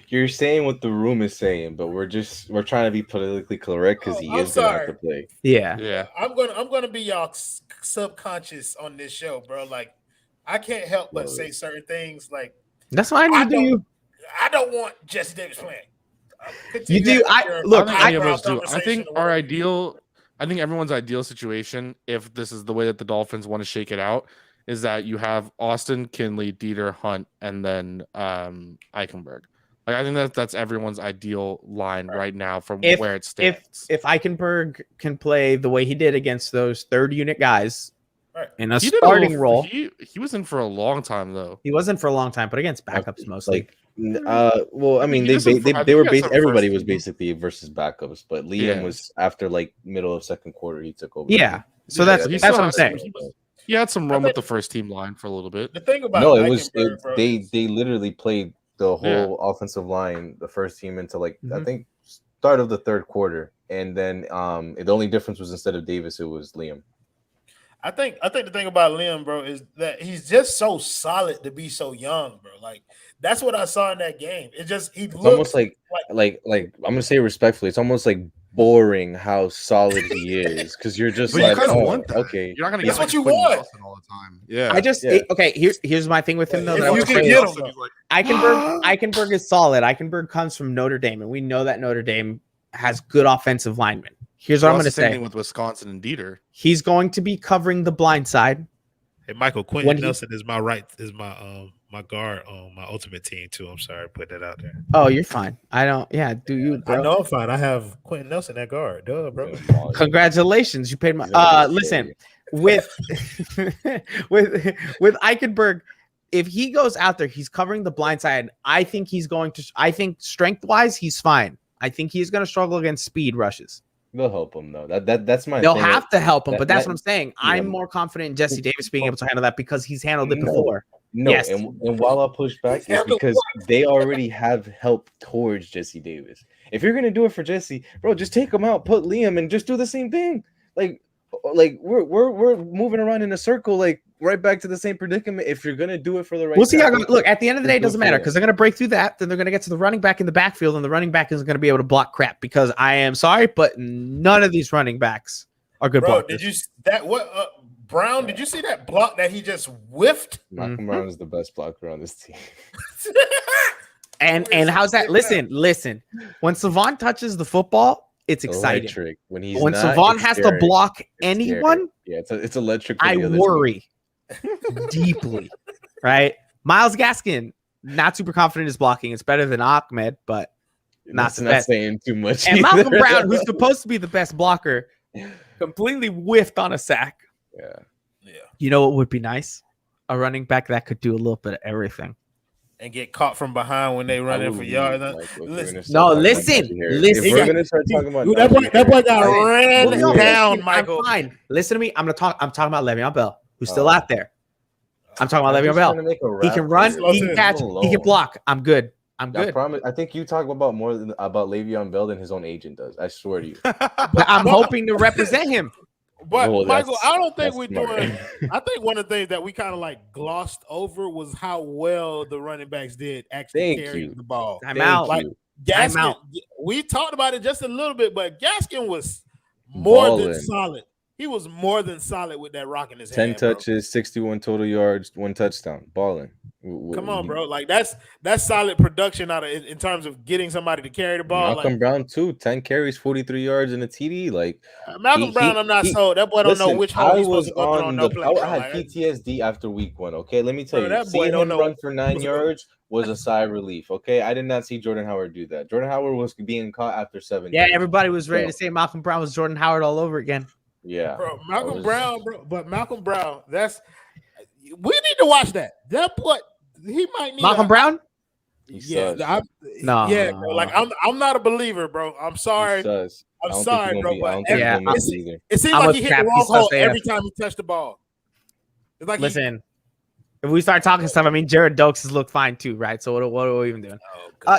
You're saying what the room is saying, but we're trying to be politically correct because he is going to have to play. Yeah. I'm gonna be y'all subconscious on this show, bro. Like, I can't help but say certain things. Like, that's fine. I don't want Jesse Davis playing. You do. I think everyone's ideal situation, if this is the way that the Dolphins want to shake it out, is that you have Austin, Kinley, Dieter, Hunt, and then Eichenberg. Like, I think that's everyone's ideal line right now from where it stands. If Eichenberg can play the way he did against those third unit guys in a starting role, he was in for a long time though. He wasn't for a long time, but against backups mostly. Well, I mean, they were everybody was basically versus backups, but Liam was after like middle of second quarter he took over. Yeah, so that's what I'm saying. He had some run with the first team line for a little bit. The thing about they literally played the whole offensive line, the first team, into like I think start of the third quarter, and then the only difference was instead of Davis, it was Liam. I think the thing about Liam, bro, is that he's just so solid to be so young, bro. Like that's what I saw in that game. It's almost like I'm gonna say respectfully, it's almost like boring how solid he is because you're just But like, you kind of oh, want that. okay, You're not gonna That's get what you Quentin want. Nelson all the time. Yeah, I just okay. Here's my thing with him though. If that I you will can say get is him, Eichenberg is solid. Eichenberg comes from Notre Dame, and we know that Notre Dame has good offensive linemen. Here's what I'm going to say. Thing with Wisconsin and Dieter, he's going to be covering the blind side. Hey, Michael, Quentin Nelson is my my guard on my ultimate team too. I'm sorry to put that out there. Oh, you're fine. I don't. Yeah, do you, bro? I know I'm fine. I have Quentin Nelson at guard. Duh, bro. Congratulations, you paid my. Listen, with with Eichenberg, if he goes out there, he's covering the blind side. I think he's going to. I think strength wise, he's fine. I think he's going to struggle against speed rushes. They'll help him though. That's my. They'll thing. have to help him, but that's that- what I'm saying. yeah. I'm more confident in Jesse Davis being able to handle that because he's handled it before. No, Yes. and while I'll push back is because they already have help towards Jesse Davis. If you're gonna do it for Jesse, bro, just take him out, put Liam, and just do the same thing. Like we're moving around in a circle, like right back to the same predicament. If you're gonna do it for the right, We'll see how. guy, Look, at the end of the day, it doesn't matter it. because they're gonna break through that. Then they're gonna get to the running back in the backfield, and the running back isn't gonna be able to block crap. Because I am sorry, but none of these running backs are good bro. blockers. Did you Brown? Did you see that block that he just whiffed? Malcolm Brown is the best blocker on this team. And how's that? Listen. When Savon touches the football, it's exciting. Electric. When Savon has to block anyone, it's electric. I worry deeply. Right? Myles Gaskin, not super confident in his blocking. It's better than Ahmed, but not the best. Saying too much. And either. Malcolm Brown, who's supposed to be the best blocker, completely whiffed on a sack. Yeah. You know what would be nice? A running back that could do a little bit of everything. And get caught from behind when they run in for yards. Listen. If we're gonna start talking about that boy got ran down, Michael. I'm fine. Listen to me. I'm talking about Le'Veon Bell, who's still out there. I'm talking about Le'Veon Bell. He can run, he can catch, he can block. I'm good. I promise. I think you talk about more about Le'Veon Bell than his own agent does. I swear to you. But I'm hoping to represent him. But Michael, I don't think we're doing. I think one of the things that we kind of like glossed over was how well the running backs did actually carrying the ball. I'm out. Like Gaskin, we talked about it just a little bit, but Gaskin was more than solid. He was more than solid with that rock in his hand. 10 touches, 61 total yards, 1 touchdown, balling. Come on, bro. Like that's solid production out of in terms of getting somebody to carry the ball. Malcolm Brown too, 10 carries, 43 yards in a TD. Like Malcolm Brown, I'm not sold. That boy don't know which hole he's supposed to go through on no play. I had PTSD after week 1. Okay, let me tell you, that boy seeing him run for 9 yards was a sigh of relief. Okay, I did not see Jordan Howard do that. Jordan Howard was being caught after 7. Yeah, everybody was ready to say Malcolm Brown was Jordan Howard all over again. Yeah, bro, Malcolm Brown. That's we need to watch that. That boy, he might need Malcolm Brown. Yeah, bro, like I'm not a believer, bro. I'm sorry. I'm sorry, bro. But it seems like he hit the wrong hole every time he touched the ball. It's like listen. If we start talking stuff, I mean, Jared Dokes has looked fine too, right? So what are we even doing?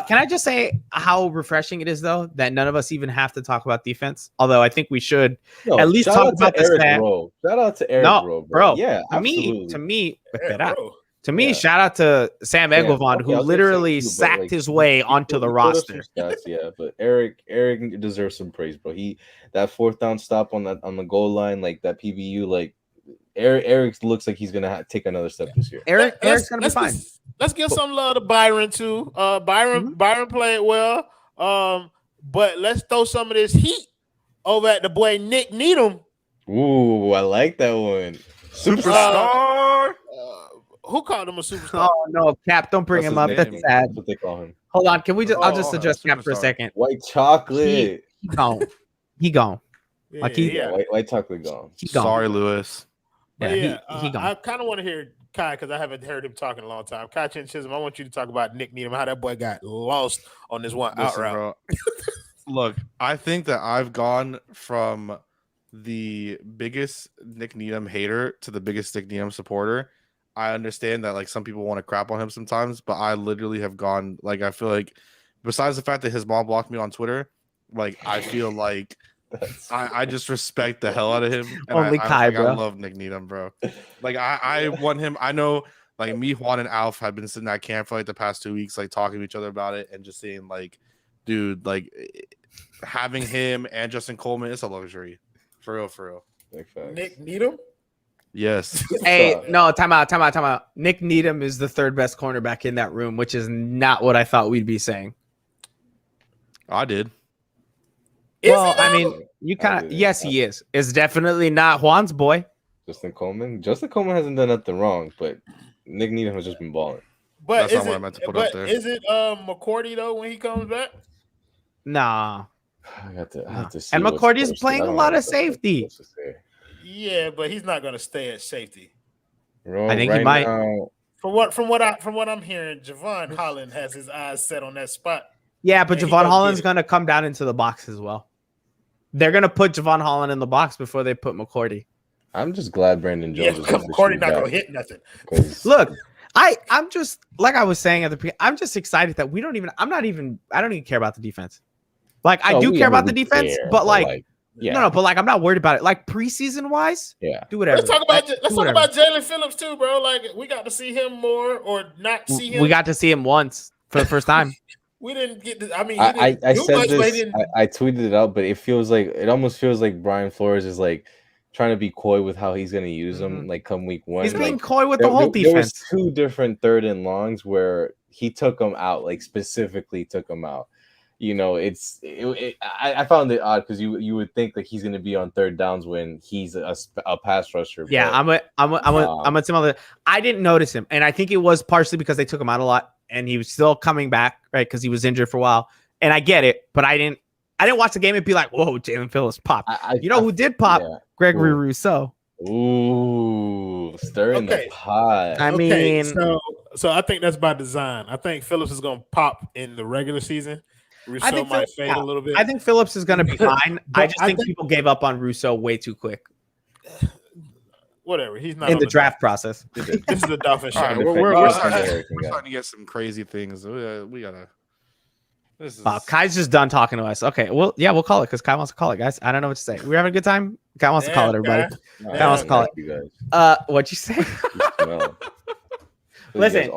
Can I just say how refreshing it is, though, that none of us even have to talk about defense? Although I think we should at least talk about the stat. Shout out to Eric bro. Yeah, to me, shout out to Sam Eguavoen, who literally sacked his way onto the roster. Yeah, but Eric deserves some praise, bro. That 4th down stop on the goal line, like that PBU, like. Eric looks like he's gonna take another step this year. Eric's gonna be fine. Let's give some love to Byron too. Byron played well. But let's throw some of this heat over at the boy Nick Needham. Ooh, I like that one. Superstar. Who called him a superstar? Oh no, Cap! Don't bring him up. That's sad. That's what they call him. Hold on, can we just? I'll just address Cap for a second. White chocolate. He gone. White chocolate gone. Sorry, Lewis. Yeah, he gone. I kind of want to hear Kai because I haven't heard him talk in a long time. Kai Chisholm, I want you to talk about Nick Needham, how that boy got lost on this one out route. Look, I think that I've gone from the biggest Nick Needham hater to the biggest Nick Needham supporter. I understand that like some people want to crap on him sometimes, but I literally have gone like I feel like besides the fact that his mom blocked me on Twitter, Like I feel like I just respect the hell out of him. And Only Kai, bro. I love Nick Needham, bro. Like I want him. I know like me, Juan, and Alf have been sitting at camp for like the past 2 weeks, like talking to each other about it and just saying like, dude, like having him and Justin Coleman is a luxury. For real. Nick Needham? Yes. Hey, no, time out. Nick Needham is the third best cornerback in that room, which is not what I thought we'd be saying. I did. Well, I mean, you kind of, yes, he is. It's definitely not Juan's boy. Justin Coleman hasn't done nothing wrong, but Nick Needham has just been balling. But that's not what I meant to put up there. Is it McCourty though when he comes back? Nah. I have to see. And McCourty's playing a lot of safety. Yeah, but he's not going to stay at safety. I think he might. Now, From what I'm hearing, Javon Holland has his eyes set on that spot. Yeah, but Javon Holland's going to come down into the box as well. They're going to put Javon Holland in the box before they put McCourty. I'm just glad Brandon Jones is McCourty not going to hit nothing. Look, I'm just like I was saying at the beginning, I'm just excited that I don't even care about the defense. Like I do care about the defense, but like no, but like I'm not worried about it. Like preseason wise, do whatever. Let's talk about Jalen Phillips too, bro. Like we got to see him more or not see him. We got to see him once for the first time. We didn't get to, I mean, I said this. I tweeted it out, but it almost feels like Brian Flores is like trying to be coy with how he's going to use them. Like come week 1, he's being coy with the whole defense. There was 2 different 3rd and longs where he took them out, like specifically took them out. You know, I found it odd because you would think that he's going to be on 3rd downs when he's a pass rusher. Yeah, I'm a similar. I didn't notice him, and I think it was partially because they took him out a lot, and he was still coming back, right? Because he was injured for a while, and I get it, but I didn't watch the game and be like, "Whoa, Jalen Phillips popped." Who did pop? Yeah. Gregory Rousseau. Ooh, stirring the pot. I mean, so I think that's by design. I think Phillips is going to pop in the regular season. Rousseau might fade a little bit. I think Phillips is going to be fine. I just think people gave up on Rousseau way too quick. Whatever. He's not in the draft process. This is the Dolphins show. Right, we're starting to get some crazy things. We gotta. Kai's just done talking to us. Okay, well, yeah, we'll call it because Kai wants to call it, guys. I don't know what to say. We're having a good time. Kai wants to call it, everybody. Kai wants to call it. What'd you say? Listen,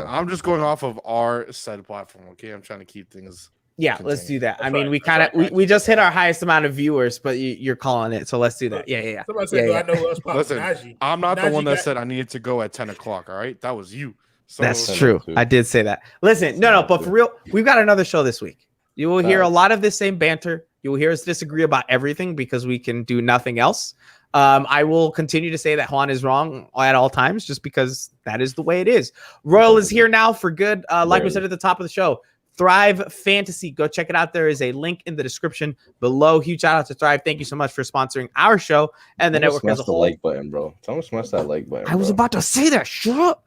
I'm just going off of our said platform. Okay, I'm trying to keep things. Yeah, let's do that. I mean, we just hit our highest amount of viewers, but you're calling it, so let's do that. Yeah. Somebody said, I know what's popping. Listen, I'm not the one that said I needed to go at 10 o'clock. All right, that was you. So that's true. I did say that. Listen, no, but for real, we've got another show this week. You will hear a lot of this same banter. You will hear us disagree about everything because we can do nothing else. I will continue to say that Juan is wrong at all times just because that is the way it is. Royal is here now for good. Like we said at the top of the show, Thrive Fantasy. Go check it out. There is a link in the description below. Huge shout out to Thrive. Thank you so much for sponsoring our show and the network as a whole. Smash the like button, bro. Tell them to smash that like button. I was about to say that. Shut up.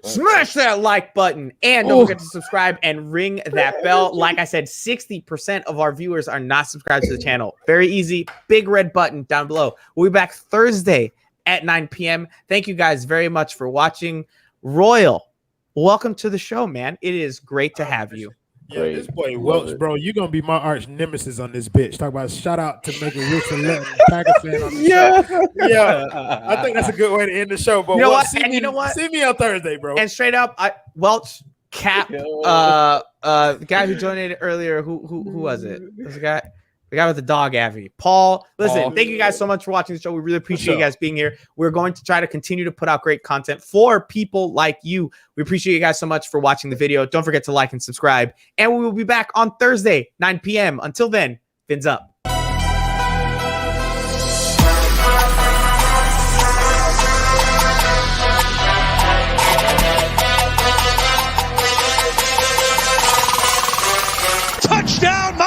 Smash that like button and don't forget to subscribe and ring that bell. Like I said, 60% of our viewers are not subscribed to the channel. Very easy. Big red button down below. We'll be back Thursday at 9 p.m. Thank you guys very much for watching. Royal, welcome to the show, man. It is great to have you. Yeah, this boy Welch, bro, you're gonna be my arch nemesis on this bitch. Talk about shout out to making Rich and Letting Packer fan on the show. Yeah, I think that's a good way to end the show. But you know what? See me on Thursday, bro. And straight up, Welch Cap, the guy who donated earlier. Who was it? It was the guy with the dog, Avi. Paul, listen, thank you guys so much for watching the show. We really appreciate you guys being here. We're going to try to continue to put out great content for people like you. We appreciate you guys so much for watching the video. Don't forget to like and subscribe. And we will be back on Thursday, 9 p.m. Until then, fins up. Touchdown,